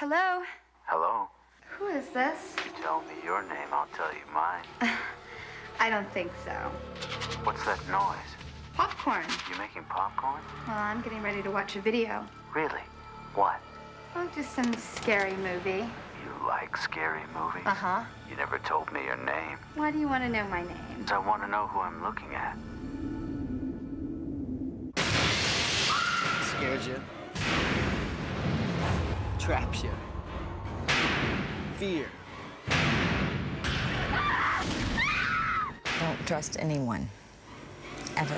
Hello? Hello? Who is this? You tell me your name, I'll tell you mine. I don't think so. What's that noise? Popcorn. You making popcorn? Well, I'm getting ready to watch a video. Really? What? Oh, just some scary movie. You like scary movies? Uh-huh. You never told me your name. Why do you want to know my name? I want to know who I'm looking at. Scares you. Traps you. Fear. Don't trust anyone. Ever.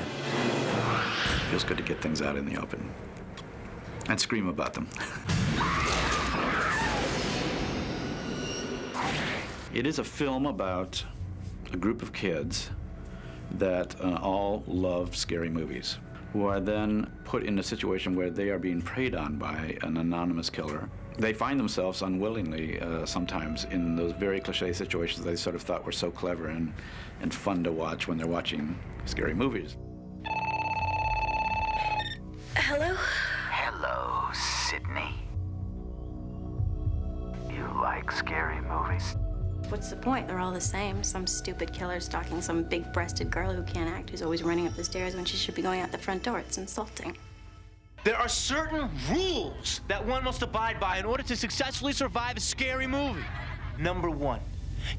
Feels good to get things out in the open and scream about them. It is a film about a group of kids that all love scary movies, who are then put in a situation where they are being preyed on by an anonymous killer. They find themselves unwillingly sometimes in those very cliche situations they sort of thought were so clever and fun to watch when they're watching scary movies. Hello? Hello, Sydney. You like scary movies? What's the point? They're all the same. Some stupid killer stalking some big-breasted girl who can't act, who's always running up the stairs when she should be going out the front door. It's insulting. There are certain rules that one must abide by in order to successfully survive a scary movie. Number one,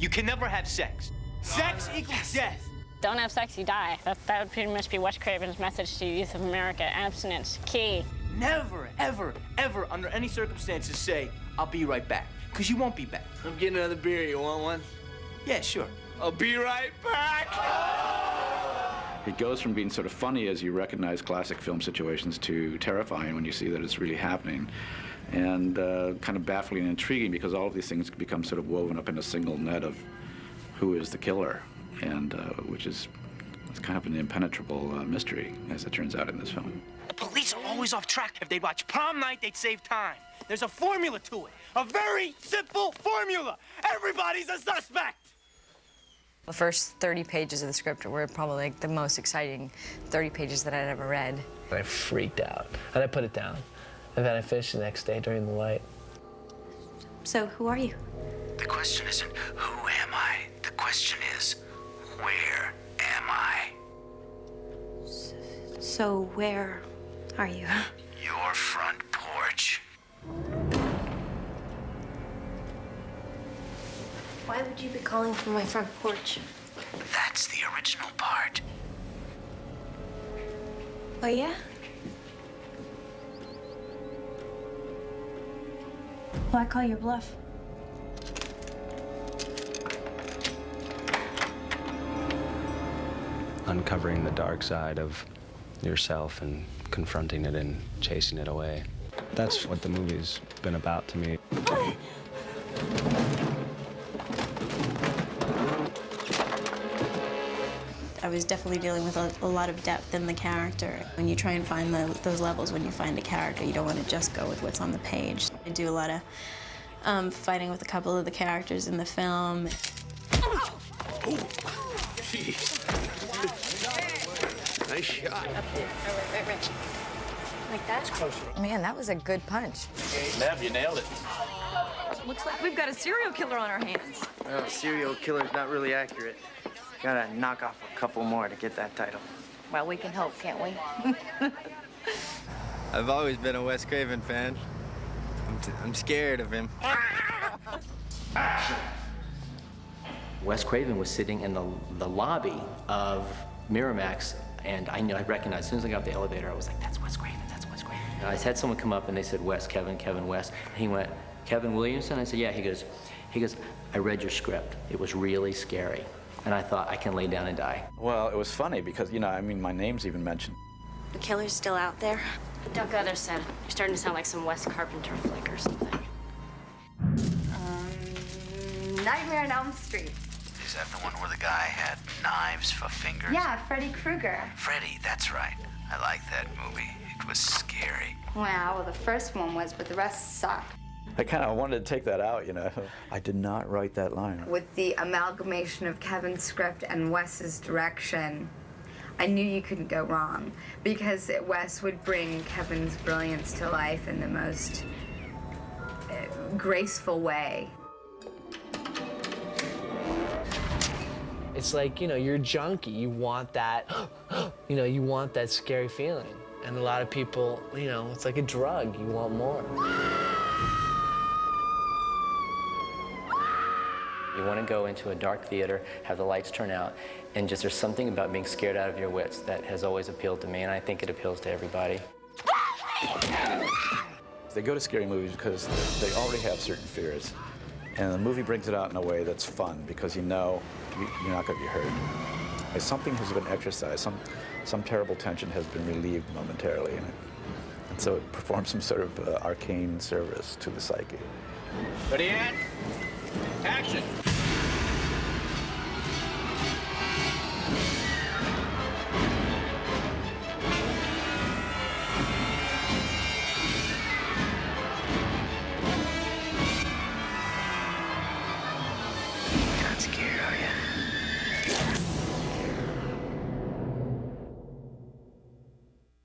you can never have sex. Sex equals death. Don't have sex, you die. That would pretty much be Wes Craven's message to the youth of America. Abstinence, key. Never, ever, ever, under any circumstances say, I'll be right back. Because you won't be back. I'm getting another beer. You want one? Yeah, sure. I'll be right back. It goes from being sort of funny as you recognize classic film situations to terrifying when you see that it's really happening, and kind of baffling and intriguing because all of these things become sort of woven up in a single net of who is the killer, and which is it's kind of an impenetrable mystery, as it turns out in this film. The police are always off track. If they'd watch Prom Night, they'd save time. There's a formula to it. A very simple formula. Everybody's a suspect. The first 30 pages of the script were probably like the most exciting 30 pages that I'd ever read. I freaked out, and I put it down. And then I finished the next day during the light. So, who are you? The question isn't, who am I? The question is, where am I? So, where are you? Your front porch. Why would you be calling from my front porch? That's the original part. Oh, yeah? Well, I call your bluff. Uncovering the dark side of yourself and confronting it and chasing it away. That's what the movie's been about to me. I was definitely dealing with a lot of depth in the character. When you try and find those levels, when you find a character, you don't want to just go with what's on the page. I do a lot of fighting with a couple of the characters in the film. Oh, jeez. Nice shot. Right. Like that? Man, that was a good punch. Nev, you nailed it. Looks like we've got a serial killer on our hands. Well, serial killer's not really accurate. Gotta knock off a couple more to get that title. Well, we can hope, can't we? I've always been a Wes Craven fan. I'm scared of him. Wes Craven was sitting in the lobby of Miramax, and I recognized, as soon as I got off the elevator, I was like, that's Wes Craven, that's Wes Craven. And I had someone come up and they said, Wes, Kevin, Wes. And he went, Kevin Williamson? I said, yeah. He goes, I read your script. It was really scary. And I thought, I can lay down and die. Well, it was funny because, I mean, my name's even mentioned. The killer's still out there? Doug Leather said, you're starting to sound like some Wes Carpenter flick or something. Nightmare on Elm Street. Is that the one where the guy had knives for fingers? Yeah, Freddy Krueger. Freddy, that's right. I like that movie. It was scary. Wow, well, the first one was, but the rest sucked. I kind of wanted to take that out, I did not write that line. With the amalgamation of Kevin's script and Wes's direction, I knew you couldn't go wrong, because Wes would bring Kevin's brilliance to life in the most graceful way. It's like, you know, you're a junkie. You want that, you know, you want that scary feeling. And a lot of people, you know, it's like a drug. You want more. You want to go into a dark theater, have the lights turn out, and just there's something about being scared out of your wits that has always appealed to me, and I think it appeals to everybody. They go to scary movies because they already have certain fears. And the movie brings it out in a way that's fun because you know you're not going to be hurt. Something has been exercised, some terrible tension has been relieved momentarily. And so it performs some sort of arcane service to the psyche. Ready, Ed? Action! Not scared, are you?